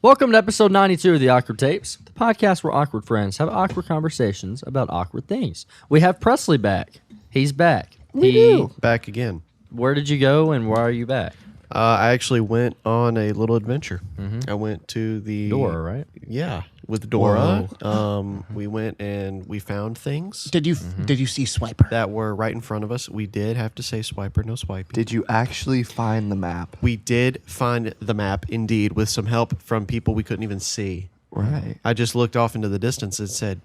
Welcome to episode 92 of the Awkward Tapes, the podcast where awkward friends have awkward conversations about awkward things. We have Presley back. He's back. Back again. Where did you go and why are you back? I actually went on a little adventure. I went to the... Dora, right? Yeah, with Dora. We went and we found things Did you see Swiper? that were right in front of us. We did have to say swiper, no swiping. Did you actually find the map? We did find the map, indeed, with some help from people we couldn't even see. Right. I just looked off into the distance and said,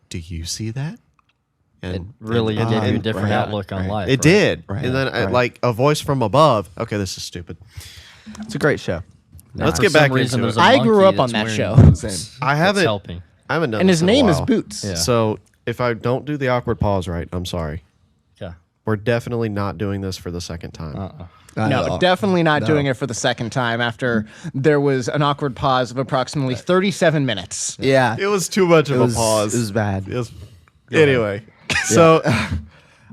"Do you see that?" It And really gave you a different outlook on life. it right? did. Right, And then, right. like, a voice from above. Okay, this is stupid. It's a great show. Let's For get some back reason, into there's it. a I grew monkey up on that's that wearing show. boots. I That's haven't helping. I haven't done And this his in a name is while. Boots. Yeah. So if I don't do the awkward pause right, I'm sorry. Yeah. We're definitely not doing this for the second time. No, definitely not doing it for the second time after there was an awkward pause of approximately 37 minutes. Yeah. It was too much of was- a pause. it was bad. Anyway, so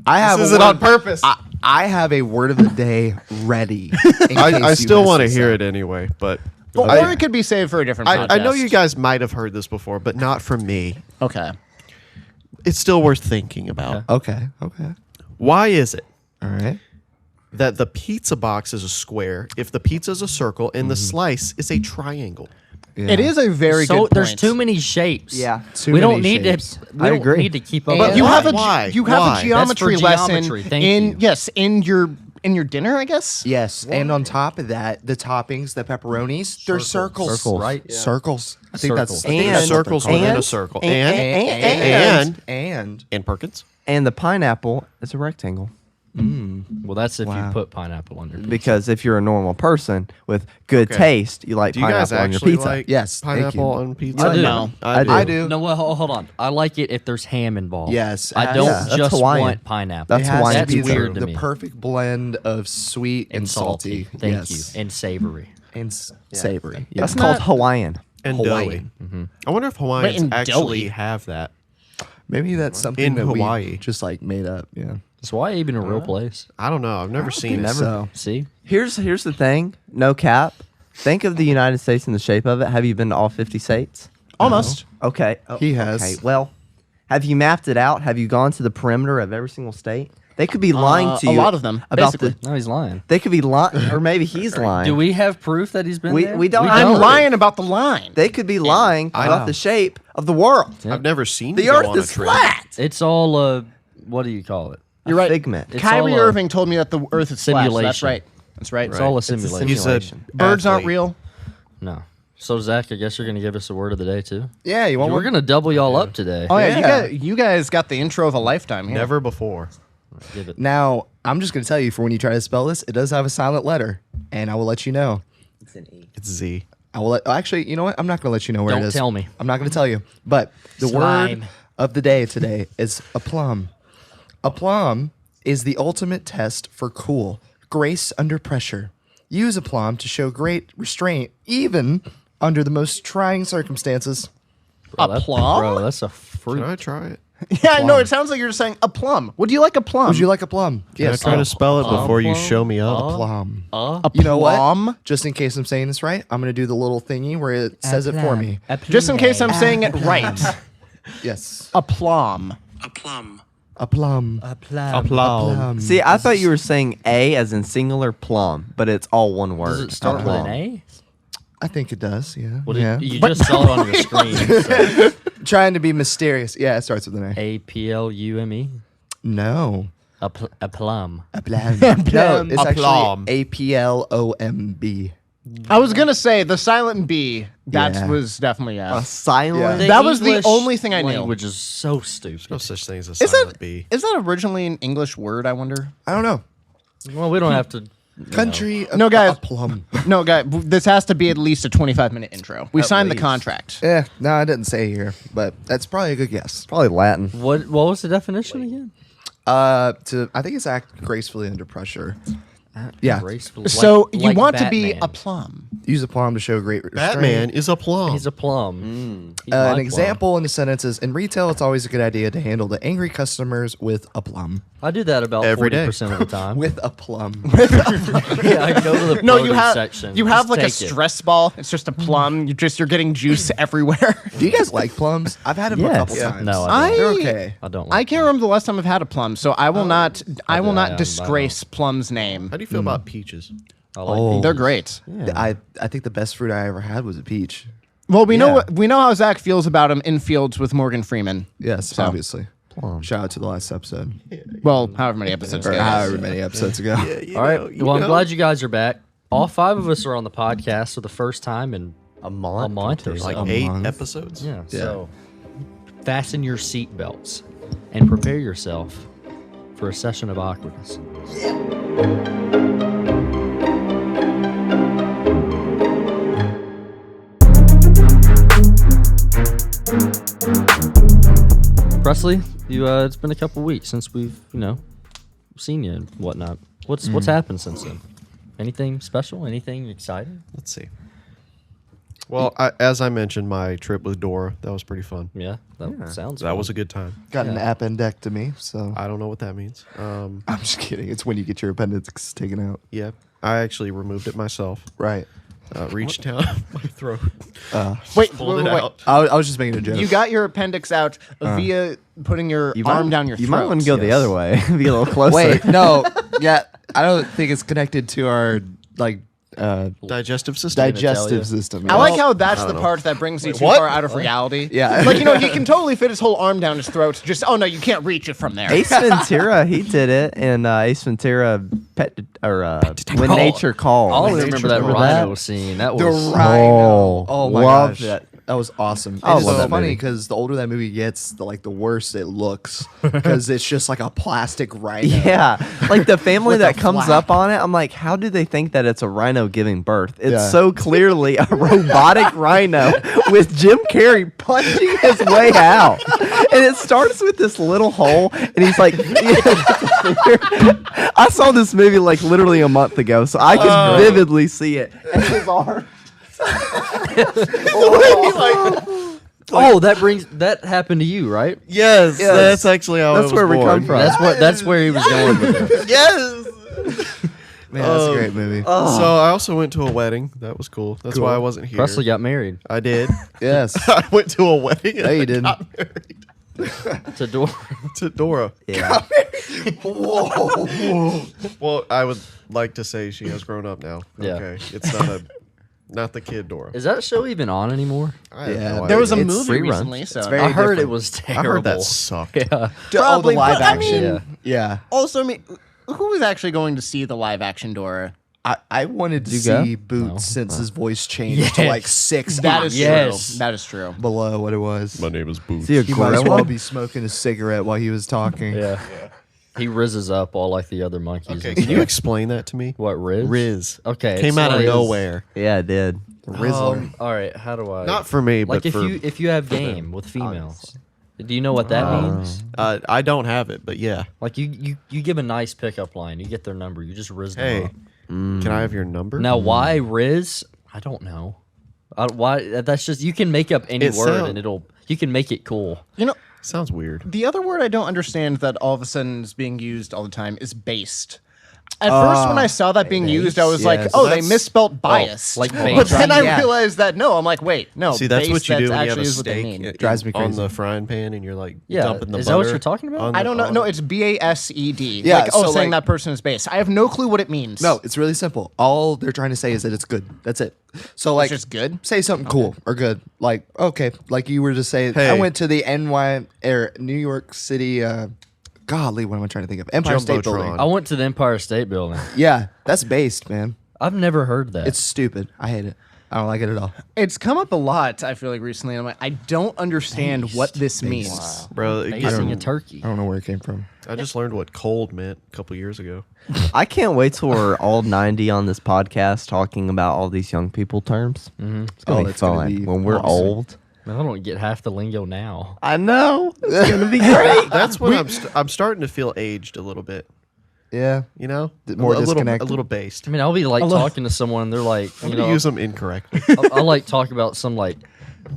I have this a is word- on purpose. I have a word of the day ready. I still want to hear it anyway, but Or I, it could be saved for a different podcast. I know you guys might have heard this before, but not from me. Okay. It's still worth thinking about. Okay. Why is it All right. that the pizza box is a square if the pizza is a circle and the slice is a triangle? Yeah. It is a very So good point. there's too many shapes. Yeah, too we don't many need shapes. to. We I don't agree. need to keep up. But with you that. have Why? you have Why? a geometry That's for lesson geometry. Thank in you. yes in your dinner, I guess. Yes, and on top of that, the toppings, the pepperonis, they're circles. Circles. Right? Yeah. Circles. I think that's Circles. I think And that's what they're circles called. within a and- circle. And Perkins. and the pineapple is a rectangle. Well, that's if you Wow. put pineapple under. pizza. Because if you're a normal person with good Okay. taste, you like Do you guys pineapple on your actually pizza. like Yes, thank pineapple you. on pizza? I do. No. I do. No, well, hold on. I like it if there's ham involved. Yes, I don't yeah, that's just Hawaiian. want pineapple. That's It has Hawaiian to be That's the, weird to the me. perfect blend of sweet and salty. Thank Yes. you. And savory. And savory. Yeah. That's called Hawaiian. And Hawaiian. doughy. I wonder if Hawaiians and actually doughy. have that. Maybe that's something In that Hawaii. we just like made up. Yeah. Is Hawaii even a real place? I don't know. I've never seen it. So See? Here's the thing. No cap. Think of the United States in the shape of it. Have you been to all 50 states? Almost. Okay. He has. Okay. Well, have you mapped it out? Have you gone to the perimeter of every single state? They could be lying to a you. lot of them, about basically. No, he's lying. They could be lying, or maybe he's lying. Do we have proof that he's been We- there? we don't- I'm don't. lying about the line. They could be lying I about know. the shape of the world. I've never seen The you go Earth on a is trip. flat. It's all what do you call it? You're right. Figment. It's Kyrie all a Irving told me that the Earth is flat. So simulation. that's right. That's right. It's all a It's a simulation. He's a simulation. Birds aren't athlete. real. No. So Zach, I guess you're gonna give us a word of the day too. yeah, you want We're one? gonna double y'all up today. Oh yeah, Yeah. you guys got the intro of a lifetime here. Never before. Give it. Now, I'm just going to tell you for when you try to spell this, it does have a silent letter, and I will let you know. It's Z. I will actually, you know what? I'm not going to let you know where Don't it is. tell me. I'm not going to tell you. But the Slime. word of the day today is aplomb. Aplomb is the ultimate test for cool, grace under pressure. Use aplomb to show great restraint, even under the most trying circumstances. A That- plum? Bro, that's a fruit. Can I try it? Yeah, I know. It sounds like you're just saying a plum. Would you like a plum? Would you like a plum? Can Yes. I try to spell it before you plum? show me up? Plum. a You know what? plum? Just in case I'm saying this right, I'm going to do the little thingy where it says it for me. Just in case I'm saying it right. Yes. A plum. A plum. Plum. See, I thought you were saying A as in singular plum, but it's all one word. Does it start with plum. an A? I think it does, yeah. What yeah. you just saw it on your screen. So. Trying to be mysterious. Yeah, it starts with an A. A-P-L-U-M-E. No. A plum. A plum. No, it's Aplomb. actually A-P-L-O-M-B. I was gonna say the silent B. That Yeah. was definitely A a. silent. Yeah. That was the English only thing I knew. Language is so stupid. No such thing as a Is silent that B. is that originally an English word? I wonder. I don't know. Well, we don't have to. Country. No, guys. A plum. No, guy. This has to be at least a 25-minute intro. We signed the least. contract. No, I didn't say here, but that's probably a good guess. Probably Latin. What was the definition again? I think it's act gracefully under pressure. Yeah. Graceful. So Like- you like want to be Batman. a plum. Use a plum to show great restraint. Batman is a plum. He's a plum. He's my An plum. example in the sentence is, in retail, it's always a good idea to handle the angry customers with a plum. I do that about Every day. 40% of the time. With a plum. Yeah, I go to the No, you produce have section. you have Just like a take it. stress ball. It's just a plum. You're getting juice everywhere. Do you guys like plums? I've had them a Yes. couple Yeah. times. No, I They're don't. okay. I don't. I Like can't remember the last time I've had a plum, so I will not. I will I not am, disgrace Plum's name. How do you feel about peaches? I like Oh. peaches. They're great. I think the best fruit I ever had was a peach. Well, we Yeah. know how Zach feels about him in Fields with Morgan Freeman. Yes, So. obviously. Shout out to the last episode. Well, however many episodes Or ago. however many episodes ago. All right. Well, I'm glad you guys are back. All 5 of us are on the podcast for the first time in A month. a month or so. Like A 8 month. episodes? Yeah. So fasten your seatbelts and prepare yourself for a session of awkwardness. Presley, it's been a couple weeks since we've seen you and whatnot. What's happened since then? Anything special? Anything exciting? Let's see. Well, as I mentioned, my trip with Dora, that was pretty fun. Yeah, that sounds. That fun. was a good time. Got an appendectomy, so I don't know what that means. I'm just kidding. It's when you get your appendix taken out. Yeah, I actually removed it myself. Right. Reached down my throat. Wait, Pulled it wait, wait. out. I was just making a joke. You got your appendix out via putting your arm down your throat. You might want to go the yes. other way. Be a little closer. Wait, no. Yeah, I don't think it's connected to our Digestive system. digestive system. I like how that's I the don't know. part that brings you too what? far out of reality. Yeah. Like, he can totally fit his whole arm down his throat. Just, oh no, you can't reach it from there. Ace Ventura, he did it, and Ace Ventura When Nature Calls. I always remember that Remember rhino scene. That The was rhino. Oh my love gosh. that. That was awesome. I It's love so that funny movie. because the older that movie gets, the worse it looks because it's just like a plastic rhino. Yeah, like the family With that a comes flap. up on it, I'm like, how do they think that it's a rhino giving birth? It's Yeah. so clearly a robotic rhino with Jim Carrey punching his way out. And it starts with this little hole, and he's like, I saw this movie like literally a month ago, so I can vividly see it. And his arm. Oh, that happened to you, right? Yes, Yes. that's actually how That's I was where we born. come from. That's where he was going with it. Yes. Man, that's a great movie. So I also went to a wedding. That was cool. That's why I wasn't here. Presley got married I did. Yes. I went to a wedding. And No, you I didn't. got married to Dora. to Dora. Yeah. Well, I would like to say she has grown up now. Yeah. Okay, it's not the kid Dora. Is that show even on anymore? I have Yeah, no There was a idea. It's movie free run. recently, so very I heard it different. was I terrible. heard that sucked. Yeah. Oh, the Probably, live but I action. mean- yeah. also, I mean, who was actually going to see the live action Dora? I wanted to Did you go? see Boots since his voice changed to Yes. like 6 That is Yes. true. That is true. below what it was. My name is Boots. See a He might as gorilla? well be smoking a cigarette while he was talking. Yeah. He rizzes up all like the other monkeys. Okay, and can you stuff. explain that to me? What, Riz? Riz. Okay. Came it's out of like- nowhere. Yeah, it did. Rizzler. All right. How do I? Not for me, like but if you have game with females. Do you know what that means? I don't have it, but yeah. Like you give a nice pickup line. You get their number. You just riz them Hey, up. can I have your number? Now, why Riz? I don't know. Why? That's just you can make up any It word sound- and you can make it cool. You know, Sounds weird. the other word I don't understand that all of a sudden is being used all the time is based. At first, when I saw that being used, I was like, yes. "Oh, they That's- misspelt bias." like but based. then I Yeah. realized that no, I'm like, wait, no. See, that's based, what you do when you have actually a is what they steak mean. it Drives me on crazy. the frying pan and you're like Yeah, dumping the is butter. that what you're talking about? on I the- don't know. on- No, it's BASED. Yeah, like, oh, so, saying like- that person is based. I have no clue what it means. No, it's really simple. All they're trying to say is that it's good. That's it. So like, just good? Say something cool or good. Like okay, like you were just saying. Hey. I went to the New York City. Golly, what am I trying to think of? Empire State Jumbotron. Building. I went to the Empire State Building. Yeah, that's based, man. I've never heard that. It's stupid. I hate it. I don't like it at all. It's come up a lot. I feel like recently. I'm like, I don't understand what this means. Bro, it gets- basing a turkey. I don't know where it came from. I just learned what cold meant a couple years ago. I can't wait till we're all 90 on this podcast talking about all these young people terms. Mm-hmm. It's gonna Oh, be it's gonna fun be when we're awesome. old. Man, I don't get half the lingo now. I know it's gonna be great. That's when I'm starting to feel aged a little bit. Yeah. You know, More a disconnected. little based. I mean, I'll be like talking to someone, and they're like, I'm you gonna know, use them incorrectly. I'll like talk about some like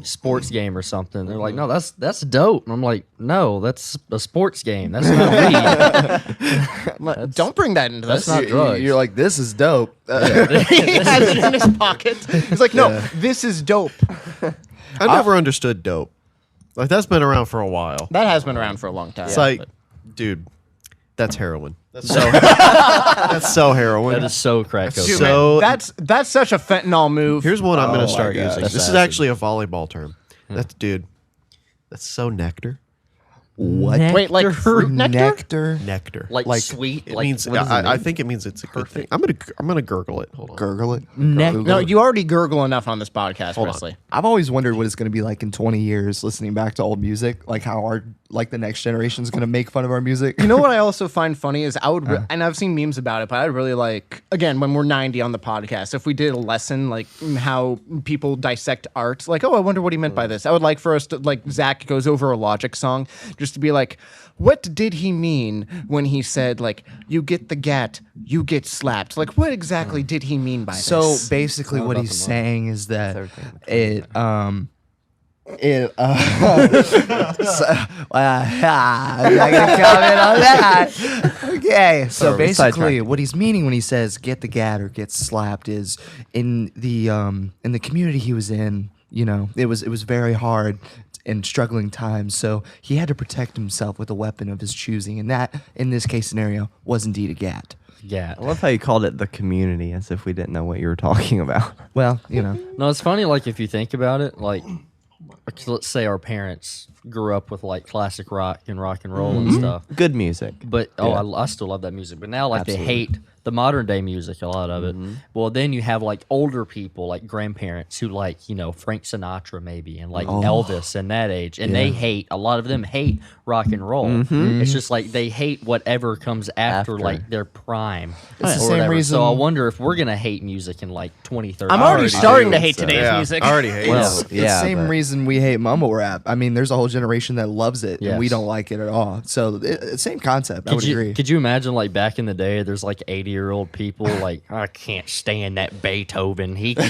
sports game or something. They're like, no, that's dope. And I'm like, no, that's a sports game. That's not weed. Don't bring that into That's this. not drugs. You're like, this is dope. He has it in his pocket. He's like, no, this is dope. I never understood dope. Like that's been around for a while. That has been around for a long time. It's like, dude, that's heroin. That's so. That's so heroin. That is so crack Dude, cocaine. so- man, that's such a fentanyl move. Here's one I'm Oh gonna my start gosh. using. That's This is acid. actually a volleyball term. That's dude. That's so nectar. What? Wait, like fruit nectar? Nectar? Nectar. like sweet. it like, means. what does it I mean? think it means it's a good thing. I'm gonna gurgle it. Hold on. Gurgle it? No, you already gurgle enough on this podcast, Hold on. Presley. I've always wondered what it's going to be like in 20 years listening back to old music, like how the next generation is going to make fun of our music. You know what I also find funny is I would, and I've seen memes about it, but I'd really like, again, when we're 90 on the podcast, if we did a lesson like how people dissect art, like, oh, I wonder what he meant by this. I would like for us to, like, Zach goes over a Logic song, just to be like, what did he mean when he said, like, you get the gat, you get slapped? Like, what exactly did he mean by So this? basically, what about he's the money. saying is that everything. I'm not gonna comment on that. Okay, so Sorry, basically, sidetracked. what he's meaning when he says "get the gat" or "get slapped" is in the community he was in. You know, it was very hard and struggling times, so he had to protect himself with a weapon of his choosing, and that, in this case scenario, was indeed a gat. Yeah. I love how you called it the community, as if we didn't know what you were talking about. Well, you know, No, it's funny. Like if you think about it, like let's say our parents grew up with like classic rock and roll and stuff. Good music. But I still love that music. But now like Absolutely. they hate the modern day music, a lot of it. Well, then you have like older people, like grandparents who like, Frank Sinatra maybe and like Elvis and that age. And they hate, a lot of them hate rock and roll. It's just like they hate whatever comes after like their prime. It's the or same whatever. reason- So I wonder if we're going to hate music in like 20, 30 I'm years. already starting to do, hate so- today's Yeah, music. I already hate Well, it. it's yeah, the same but- reason we hate mumble rap. I mean, there's a whole generation that loves it, and we Yes. don't like it at all. So, same concept. I would agree. Could you imagine like back in the day, there's like 80-year-old people like, I can't stand that Beethoven. He can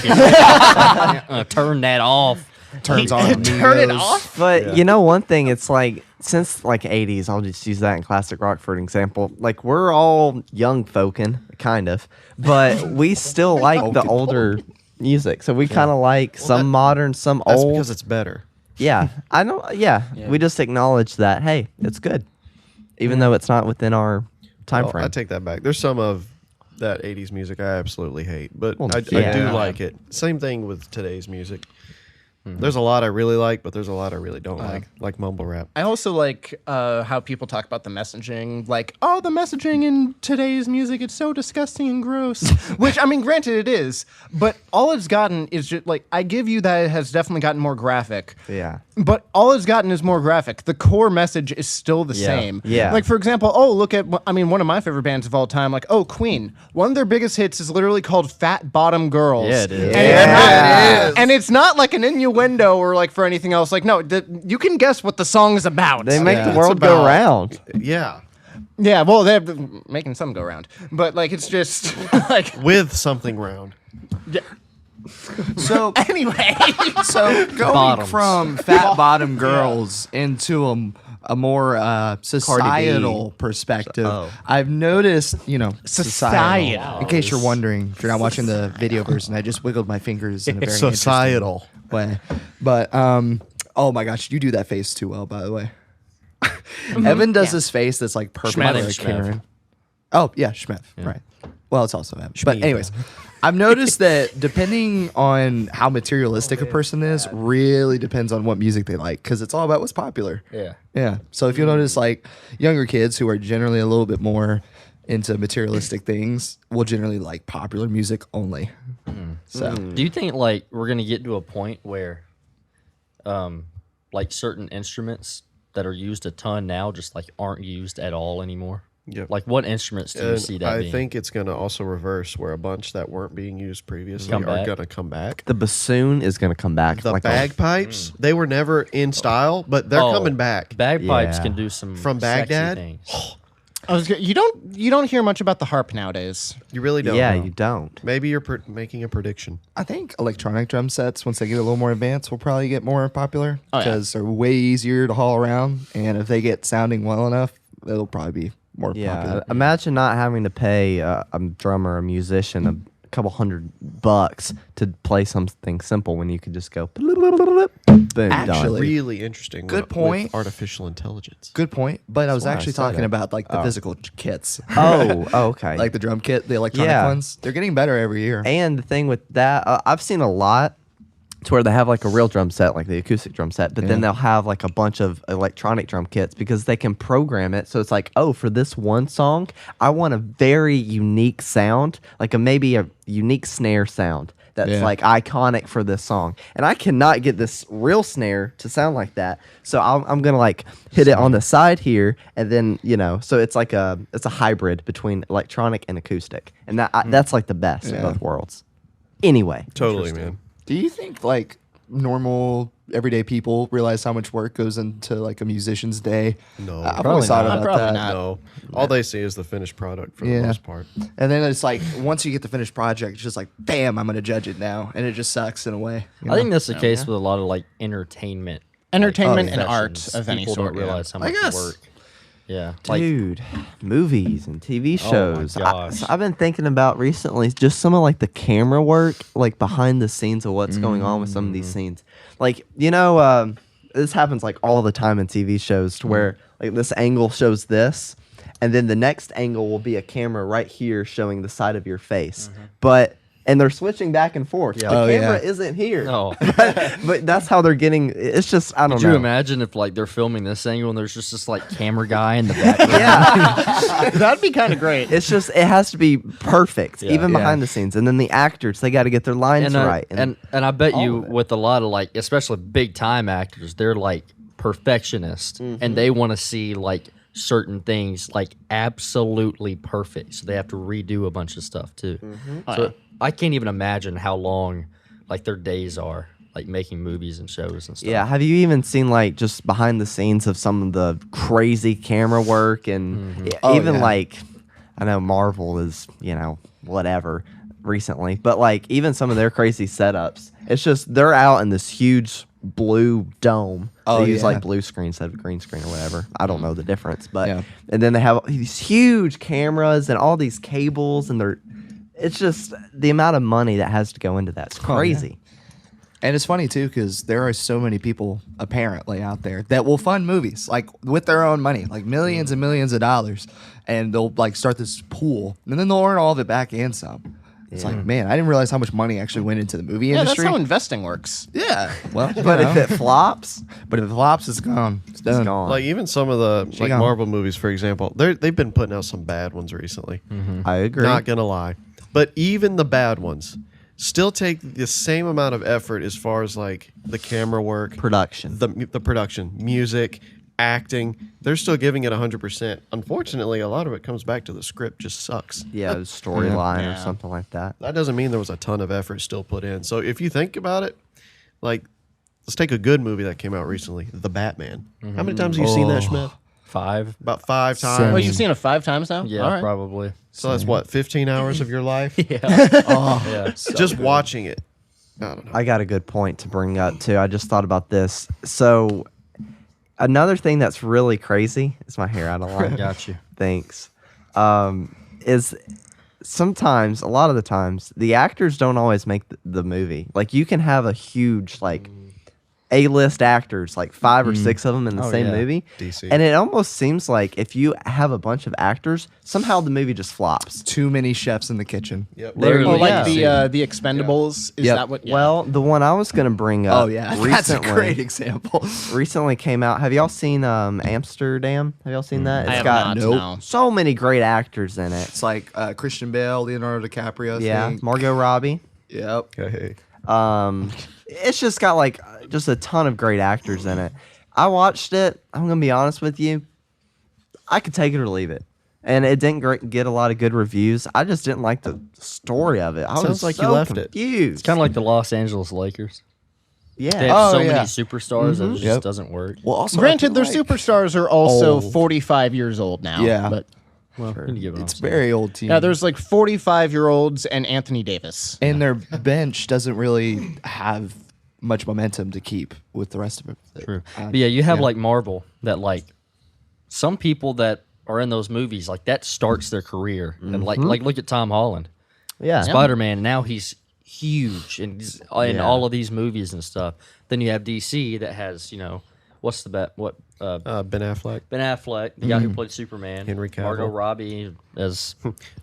turn that off. Turns on Turn it amigos. off? But you know, one thing, it's like since like 80s, I'll just use that in classic rock for an example. Like we're all young folkin', kind of, but we still like the older music. So we kind of like some modern, some That's old. because it's better. Yeah, I know. Yeah, we just acknowledge that. Hey, it's good, even though it's not within our time Well, frame. I take that back. There's some of that 80s music I absolutely hate, but Well, I yeah. do like it. Same thing with today's music. There's a lot I really like, but there's a lot I really don't like mumble rap. I also like how people talk about the messaging, like, oh, the messaging in today's music, it's so disgusting and gross. Which, I mean, granted it is, but all it's gotten is just, like, I give you that it has definitely gotten more graphic. Yeah. But all it's gotten is more graphic. The core message is still the same. Yeah. Like, for example, oh, look at, I mean, one of my favorite bands of all time, like, oh, Queen. One of their biggest hits is literally called Fat Bottom Girls. Yeah, it is. And it's not like an innuendo or like for anything else. Like, no, you can guess what the song is about. They make Yeah. the world It's go about- round. Yeah, Yeah, well, they're making some go round, but like it's just like with something round. So, anyway. so going Bottoms. from fat bottom girls into a more societal perspective, Oh. I've noticed, Societal. In case you're wondering, if you're not watching the video version, I just wiggled my fingers in a very Societal. interesting way. But oh my gosh, you do that face too well, by the way. Evan does this face that's like perfect Schmev. for a Schmev. Karen. Oh yeah, Schmev. Right. Well, it's also Evan. But anyways, I've noticed that depending on how materialistic a person is, really depends on what music they like, because it's all about what's popular. Yeah. Yeah. So if you notice, like younger kids who are generally a little bit more into materialistic things will generally like popular music only. So Do you think like we're gonna get to a point where, like certain instruments that are used a ton now just like aren't used at all anymore? Yep. Like what instruments do you And see that I being? think it's going to also reverse where a bunch that weren't being used previously Come are back. going to come back. The bassoon is going to come back. The like bagpipes, they were never in style, but they're Oh, coming back. Bagpipes Yeah. can do some From sexy Baghdad? things. You don't hear much about the harp nowadays. You really don't. Yeah, you don't. Maybe you're making a prediction. I think electronic drum sets, once they get a little more advanced, will probably get more popular Oh, yeah. because they're way easier to haul around. And if they get sounding well enough, it'll probably be more popular. Imagine not having to pay a drummer, a musician, a couple $100 to play something simple when you could just go boom, Actually, Really interesting. Good with point. Artificial intelligence. Good point. But I was why I actually said talking it. about like the physical kits. done. Okay. Like the drum kit, the electronic Yeah. ones. They're getting better every year. And the thing with that, I've seen a lot to where they have like a real drum set, like the acoustic drum set, but then they'll have like a bunch of electronic drum kits because they can program it. So it's like, oh, for this one song, I want a very unique sound, like maybe a unique snare sound that's like iconic for this song. And I cannot get this real snare to sound like that. So I'm going to like hit it on the side here. And then, so it's like it's a hybrid between electronic and acoustic. And that's like the best of both worlds. Anyway. Totally, man. Do you think like normal everyday people realize how much work goes into like a musician's day? No. I've always thought about Probably that. not. No. All they see is the finished product for the most part. And then it's like once you get the finished project, it's just like, bam, I'm gonna judge it now, and it just sucks in a way. I think that's the case with a lot of like entertainment And professions. art of any People sort. don't realize how I much guess. work. Yeah, like Dude, movies and TV shows. gosh. I've been thinking about recently just some of like the camera work, like behind the scenes of what's going on with some of these scenes. Like, this happens like all the time in TV shows to where like this angle shows this, and then the next angle will be a camera right here showing the side of your face. And they're switching back and forth. Yeah. The Oh, camera yeah. isn't here. no. But that's how they're getting. It's just, I don't Could know. you imagine if like they're filming this angle and there's just this like camera guy in the background? Yeah. That'd be kind of great. It's just it has to be perfect, Yeah. even behind the scenes. And then the actors, they got to get their lines right. And I bet you of it. with a lot of like, especially big time actors, they're like perfectionists and they want to see like certain things like absolutely perfect. So they have to redo a bunch of stuff too. So I can't even imagine how long like their days are like making movies and shows and stuff. Yeah, have you even seen like just behind the scenes of some of the crazy camera work and even like I know Marvel is, whatever recently, but like even some of their crazy setups, it's just they're out in this huge blue dome. Oh, They use yeah. like blue screen instead of green screen or whatever. I don't know the difference, but Yeah. and then they have these huge cameras and all these cables and it's just the amount of money that has to go into that. It's crazy. And it's funny too because there are so many people apparently out there that will fund movies like with their own money, like millions and millions of dollars, and they'll like start this pool, and then they'll earn all of it back and some. It's like, man, I didn't realize how much money actually went into the movie Yeah, that's industry. how investing works. Yeah, well, But if it flops, but if it flops, it's gone. It's done. it's gone. Like even some of the like gone. Marvel movies, for example, they've been putting out some bad ones recently. I agree. Not gonna lie, but even the bad ones still take the same amount of effort as far as like the camera work, Production. the production, music, acting. They're still giving it 100%. Unfortunately, a lot of it comes back to the script just sucks. Yeah, the storyline or Yeah. something like that. That doesn't mean there was a ton of effort still put in. So if you think about it, like let's take a good movie that came out recently, The Batman. How many times have you seen that, Schmidt? 5. About 5 times. Same. Oh, you've seen it 5 times now? Yeah, All right. probably. So that's what, 15 hours of your life? Yeah. Just watching it. I don't know. I got a good point to bring up too. I just thought about this. So another thing that's really crazy is my hair out of line. Got you. Thanks. Is sometimes, a lot of the times, the actors don't always make the movie. Like you can have a huge like A-list actors, like 5 or 6 of them in the Oh, same yeah. movie. DC. And it almost seems like if you have a bunch of actors, somehow the movie just flops. Too many chefs in the kitchen. Yep. Literally. Oh, like Yeah. the Expendables? Is Yep. that what? Yeah. Well, the one I was going to bring up Oh yeah, that's a recently, great example. recently came out. Have y'all seen Amsterdam? Have y'all seen that? I It's have got not, no. so many great actors in it. It's like Christian Bale, Leonardo DiCaprio. Yeah, thing. Margot Robbie. Yep. Hey. It's just got like just a ton of great actors in it. I watched it. I'm gonna be honest with you. I could take it or leave it, and it didn't get a lot of good reviews. I just didn't like the story of it. I Sounds was like you so left it. confused. It's kind of like the Los Angeles Lakers. Yeah. They have so yeah. many superstars that it just Yep. doesn't work. Well, also, I Granted, feel their like- superstars are also old. 45 years old now. Yeah. But Well, you get what I'm It's saying. very old team. Yeah, there's like 45-year-olds and Anthony Davis. and their bench doesn't really have much momentum to keep with the rest of it. True. But yeah, you have like Marvel that like some people that are in those movies like that starts their career and like look at Tom Holland, Yeah. Spider-Man. Now he's huge and he's in all of these movies and stuff. Then you have DC that has what's the bet what Ben Affleck, Ben Affleck, the guy who played Superman, Henry Cavill. Margot Robbie as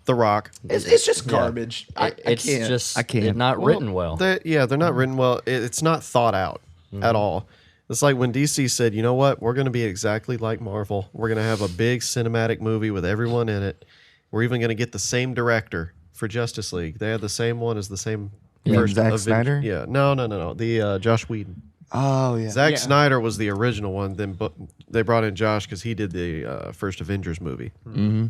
The Rock. It's just garbage. it's can't. just I can't. not written well. They're not written well. It's not thought out at all. It's like when DC said, you know what, we're going to be exactly like Marvel. We're going to have a big cinematic movie with everyone in it. We're even going to get the same director for Justice League. They had the same one as the same first Zack Aven- Snyder? Yeah, no. The Josh Whedon. Oh yeah. Zack Snyder was the original one. Then they brought in Josh because he did the first Avengers movie. Mm-hmm.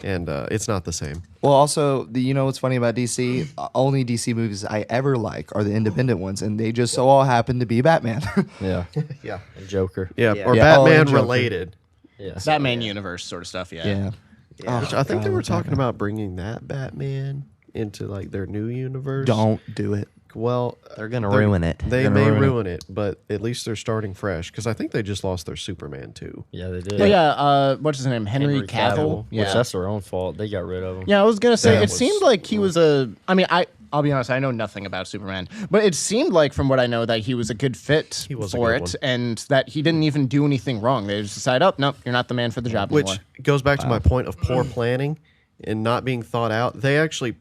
And it's not the same. Well, also, what's funny about DC? Only DC movies I ever like are the independent ones, and they just so all happen to be Batman. Yeah, Yeah. and Joker. Yeah, or Yeah. Oh, and Batman Joker. related. Yeah. Batman universe sort of stuff, yeah. Which I think they were talking about bringing that Batman into like their new universe. Don't do it. Well, They're gonna ruin it. They Gonna may ruin it. ruin it, but at least they're starting fresh because I think they just lost their Superman too. Yeah, they did. Oh yeah, what's his name? Henry Cavill. which that's their own fault. They got rid of him. Yeah, I was gonna say That it was- seemed like he was a. I mean, I'll be honest, I know nothing about Superman, but it seemed like from what I know that he was a good fit He was a for good it, one. and that he didn't even do anything wrong. They just decided, oh no, you're not the man for the job Which anymore. goes back to my point of poor planning and not being thought out. They actually,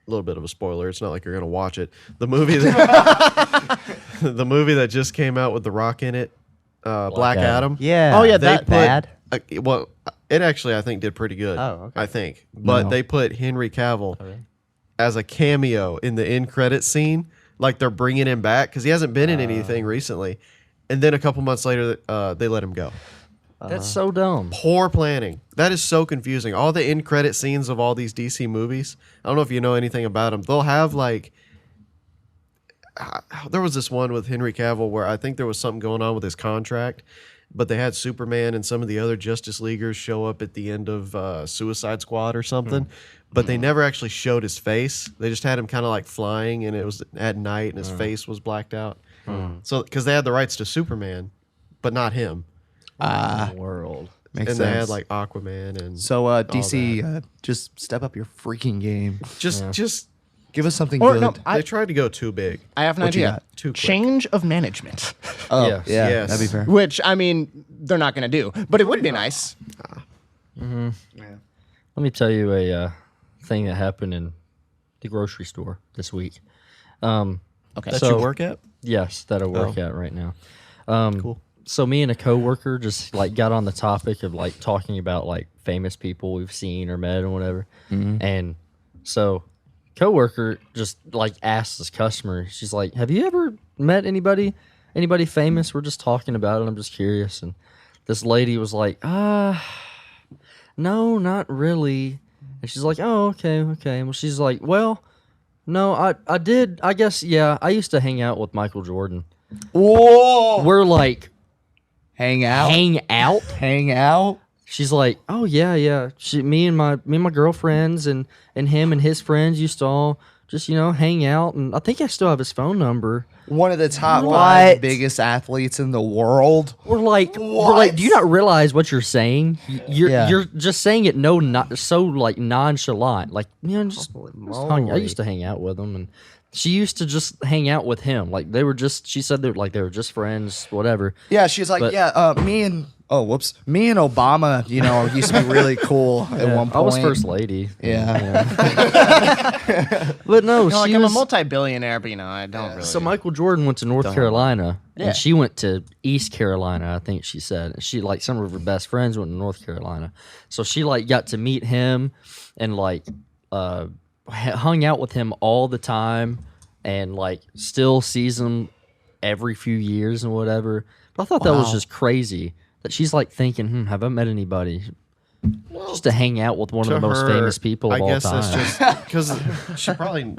a little bit of a spoiler. It's not like you're gonna watch it. The movie that the movie that just came out with The Rock in it, Black Adam. Yeah. Oh, yeah, They that- bad. Well, it actually I think did pretty good. Oh, okay. I think, but they put Henry Cavill as a cameo in the end credit scene, like they're bringing him back because he hasn't been in anything recently. And then a couple months later, they let him go. That's so dumb. Poor planning. That is so confusing. All the end credit scenes of all these DC movies. I don't know if you know anything about them. They'll have like. There was this one with Henry Cavill where I think there was something going on with his contract, but they had Superman and some of the other Justice Leaguers show up at the end of Suicide Squad or something, but they never actually showed his face. They just had him kind of like flying, and it was at night, and his face was blacked out. So because they had the rights to Superman, but not him, World. Makes and sense. they had like Aquaman and So DC, just step up your freaking game. just Give us something Or good. no, they tried to go too big. I have an What you idea. got? Too quick. Change of management, Oh, Yes. yeah, Yes. that'd be fair. which I mean they're not gonna do, but it would be nice. Let me tell you a thing that happened in the grocery store this week. Okay. That So- you work at? Yes, that I work at right now. Cool. So me and a coworker just like got on the topic of like talking about like famous people we've seen or met or whatever. And so coworker just like asked this customer, she's like, "Have you ever met anybody famous? We're just talking about it. I'm just curious." And this lady was like, no, not really." And she's like, "Oh, okay. Well, she's like, "Well, no, I did. I guess, yeah, I used to hang out with Michael Jordan." Whoa! We're like, Hang out. hang out? Hang out. She's like, "Oh yeah. Me and my girlfriends and him and his friends used to all just hang out, and I think I still have his phone number." One of the top What? 5 biggest athletes in the world. We're like, do you not realize what you're saying? Yeah. You're just saying it not so like nonchalant, like just I used to hang out with him, and she used to just hang out with him, like they were just. She said they were just friends, whatever. Yeah, she's like, But- me and Obama, used to be really cool at one point. I was first lady. Yeah. But no, Like she I'm was a multi-billionaire, but I don't really. So Michael Jordan went to North Carolina, and she went to East Carolina. I think she said she like some of her best friends went to North Carolina, so she like got to meet him and like hung out with him all the time, and like still sees him every few years and whatever. But I thought that was just crazy that she's like thinking, have I met anybody? Just to hang out with one of the most famous people of I all guess time. that's just because she probably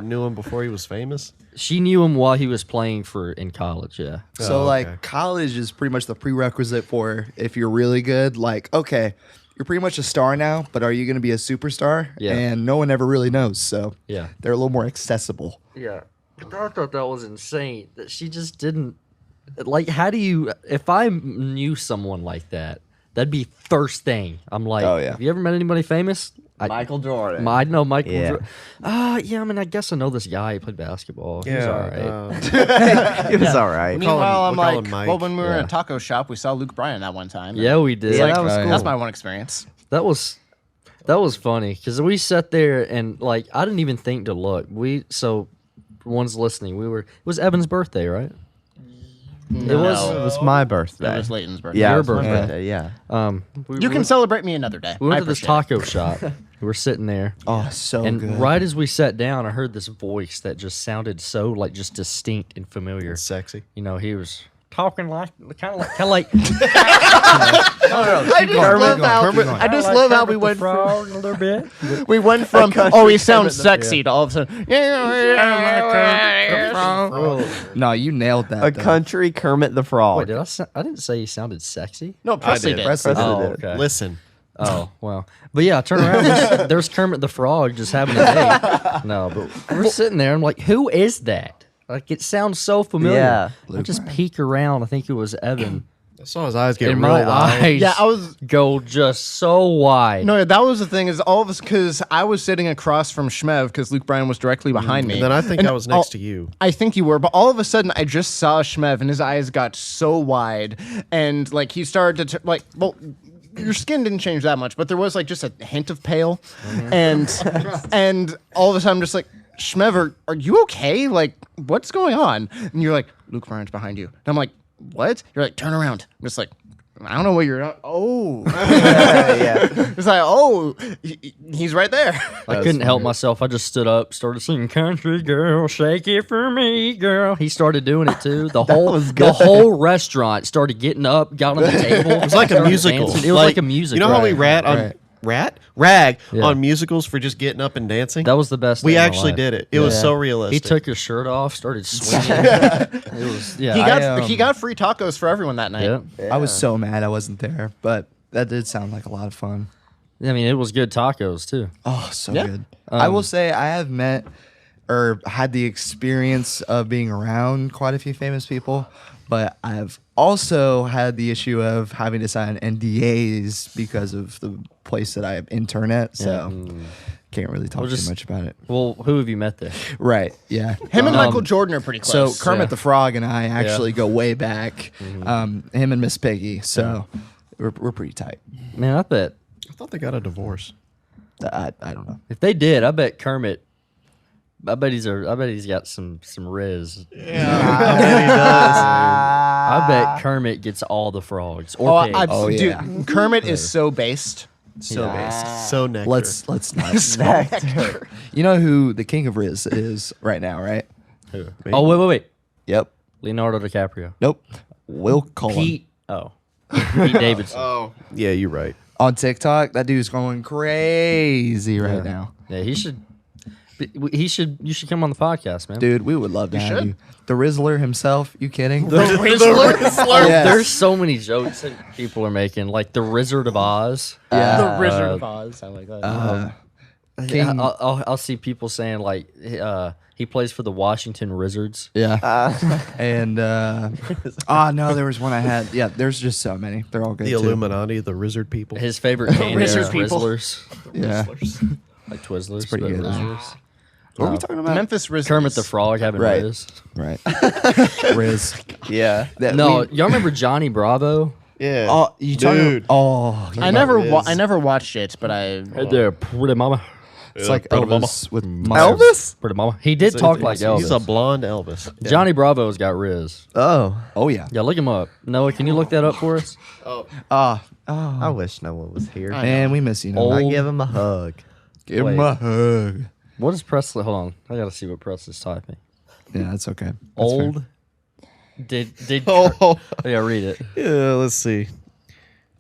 knew him before he was famous. She knew him while he was playing in college. Yeah. So Oh, okay. like college is pretty much the prerequisite for if you're really good. Like, okay, you're pretty much a star now, but are you going to be a superstar? Yeah. And no one ever really knows, so Yeah. they're a little more accessible. Yeah. But I thought that was insane that she just didn't. Like, how do you. If I knew someone like that, that'd be first thing. I'm like, Oh, yeah. have you ever met anybody famous? Michael Jordan. I know Michael. Yeah. Yeah, I mean, I guess I know this guy. He played basketball. He was all right. It was all right. Meanwhile, I'm we'll call like, him Mike. well, when we were Yeah. at a taco shop, we saw Luke Bryan that one time. Yeah, we did. Yeah, that was cool. That's my one experience. That was funny because we sat there and like I didn't even think to look. So one's listening. It was Evan's birthday, right? It was my birthday. That was Leighton's birthday. Yeah, Your it was my birthday. birthday. Yeah. You can celebrate me another day. We went I to this appreciate it. taco shop. We were sitting there. Oh, so And good. right as we sat down, I heard this voice that just sounded so like just distinct and familiar. Sexy. You know, he was talking kind of like. I just love how we went from frog a little bit. we went from he sounds sexy to all of a sudden No, you nailed that. A though. country Kermit the Frog. Wait, I didn't say he sounded sexy. No, Presley did. Presley did. Oh, did. okay. Listen. Oh, well. But yeah, turn around. There's Kermit the Frog just having a date. No, but we're sitting there. I'm like, who is that? Like, it sounds so familiar. Yeah. I just peek around. I think it was Evan. I saw his eyes get And real my wide. eyes Yeah, I was go just so wide. No, that was the thing is all of us because I was sitting across from Shmev because Luke Bryan was directly behind me. And then I think I was next to you. I think you were, but all of a sudden I just saw Shmev and his eyes got so wide and like he started to your skin didn't change that much, but there was like just a hint of pale, and all of a sudden I'm just like, Shmev, are you okay? Like, what's going on? And you're like, Luke Bryan's behind you. And I'm like, what? You're like, turn around. I'm just like, I don't know what you're. Oh, Yeah. it's like, oh, he's right there. I couldn't help myself. I just stood up, started singing "Country Girl, Shake It for Me, Girl." He started doing it too. The whole restaurant started getting up, got on the table. It was like a musical. It was like a musical. You know how we Right, rag Yeah. on musicals for just getting up and dancing? That was the best. We day of my actually life. did it. It was so He realistic. took his shirt off, started swinging. It was He got free tacos for everyone that night. Yeah. I was so mad I wasn't there, but that did sound like a lot of fun. I mean, it was good tacos too. Oh, so Yeah. good. I will say I have met or had the experience of being around quite a few famous people, but I've also had the issue of having to sign NDAs because of the place that I intern at. So can't really talk just- too much about it. Well, who have you met there? Right. Yeah. Him and Michael Jordan are pretty So close. Kermit Yeah. the Frog and I actually go way back. Him and Miss Piggy. So we're pretty tight. Man, I bet I thought they got a divorce. I don't know. if they did, I bet Kermit. I bet he's got some riz. I bet Kermit gets all the frogs or pigs. yeah. Dude, Kermit is so based. So based. So nectar. Let's not. You know who the king of Riz is right now, right? Oh wait. Yep. Leonardo DiCaprio. Nope. Will Cullen. Pete. Oh, Pete Davidson. Yeah, you're right. On TikTok, that dude's going crazy right now. Yeah, he should. You should come on the podcast, man. Dude, we would love to have should. you. The Rizzler himself, you kidding? Oh, there's so many jokes that people are making, like the Wizard of Oz. The Wizard of Oz. I like that. King- I'll see people saying like he plays for the Washington Wizards. Yeah. And no, there was one I had. Yeah, there's just so many. They're all good. The too. Illuminati, the Lizard people. His favorite candy is Wizard people. Twizzlers, Yeah. like Twizzlers. pretty but good. Twizzlers. What are we talking about? Memphis Riz. Kermit the Frog having Right. Riz. Right. Riz. Yeah. No, y'all remember Johnny Bravo? Yeah. Oh, you talking? Dude. Oh, I never watched it, but I. Hey there, pretty mama. it's like Brother Mama. Elvis with Elvis? Pretty mama. He did talk like Elvis. He's a blonde Elvis. Johnny Bravo's got Riz. Oh. Oh yeah. Yeah, look him up. Noah, can you look that up for us? I wish Noah was here. Man, we miss you. Noah. I give him a hug. Give him Wait. a hug. What is Presley? Hold on, I gotta see what Presley's typing. Yeah, that's okay. That's Old. Did Oh, yeah, read it. yeah. Let's see.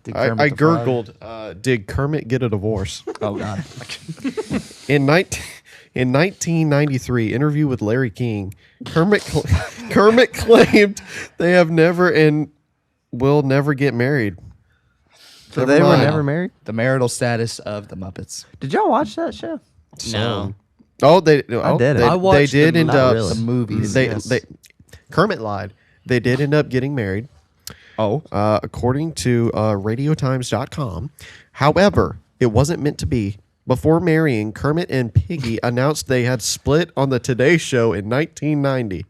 I Kermit the Frog? gurgled. Did Kermit get a divorce? Oh God. In 1993, interview with Larry King, Kermit claimed they have never and will never get married. So they were never married? The marital status of the Muppets. Did y'all watch that show? No. Oh, they I did it. They, I watched they did them, end not up really. The movies. they Kermit lied. They did end up getting married. Oh. According to radiotimes.com. However, it wasn't meant to be. Before marrying, Kermit and Piggy announced they had split on the Today Show in 1990.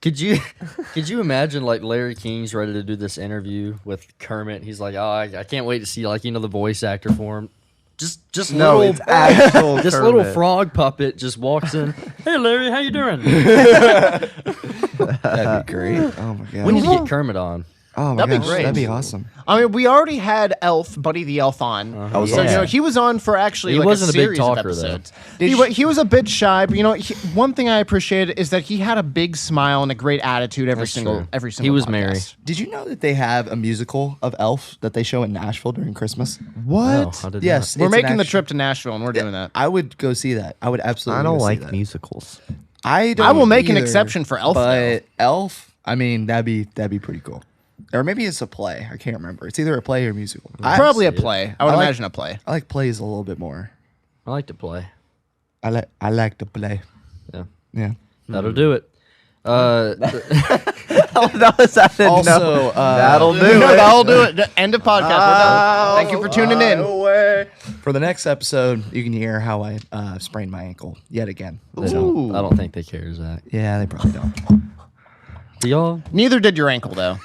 Could you imagine like Larry King's ready to do this interview with Kermit? He's like, oh, I can't wait to see like the voice actor for him. Just No, little, it's actual this Kermit. little frog puppet just walks in. Hey Larry, how you doing? That'd be great. Oh my god. We need to get Kermit on. Oh my That'd be gosh, great. that'd be awesome. I mean, we already had Elf, Buddy the Elf on. Oh, So, yeah. he was on for actually He like wasn't a a big series of talker, though. episodes. He was a bit shy, but one thing I appreciated is that he had a big smile and a great attitude every That's single true. single He was podcast. merry. Did you know that they have a musical of Elf that they show in Nashville during Christmas? What? Oh, I did Yes. We're it's an making the action- trip to Nashville and we're doing that. I would go see that. I would absolutely. I don't go see like that. musicals. I don't. I will make an either, exception for Elf, but Elf. I mean, that'd be pretty cool. Or maybe it's a play. I can't remember. It's either a play or a musical. Probably a see it. play. I would I like- imagine a play. I like plays a little bit more. I like to play. I like to play. Yeah, Yeah. that'll do it. That was I didn't Also, know. That'll do it. That'll do it. End of podcast. We're done. Thank you for tuning in. For the next episode, you can hear how I sprained my ankle yet again. They don't- I don't think they care, Zach. Yeah, they probably don't. Do y'all? Neither did your ankle, though.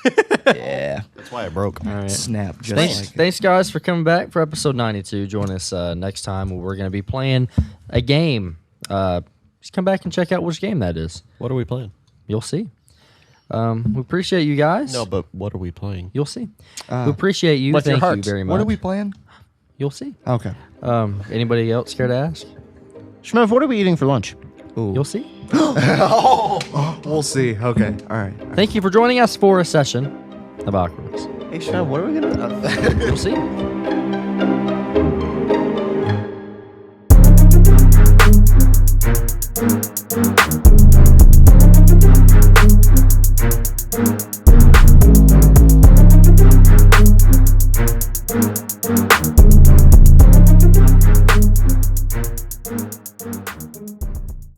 Yeah. That's why it broke. All right. Snap. Just Thanks, like it. thanks guys for coming back for episode 92. Join us next time where we're going to be playing a game. Just come back and check out which game that is. What are we playing? You'll see. We appreciate you guys. No, but what are we playing? You'll see. We appreciate you. With your Thank you heart. very much. What are we playing? You'll see. Okay. Anybody else care to ask? Shmev, what are we eating for lunch? You'll see. We'll see. Okay. All right. Thank you for joining us for a session of awkwardness. Hey, Sean, what are we gonna? You'll see.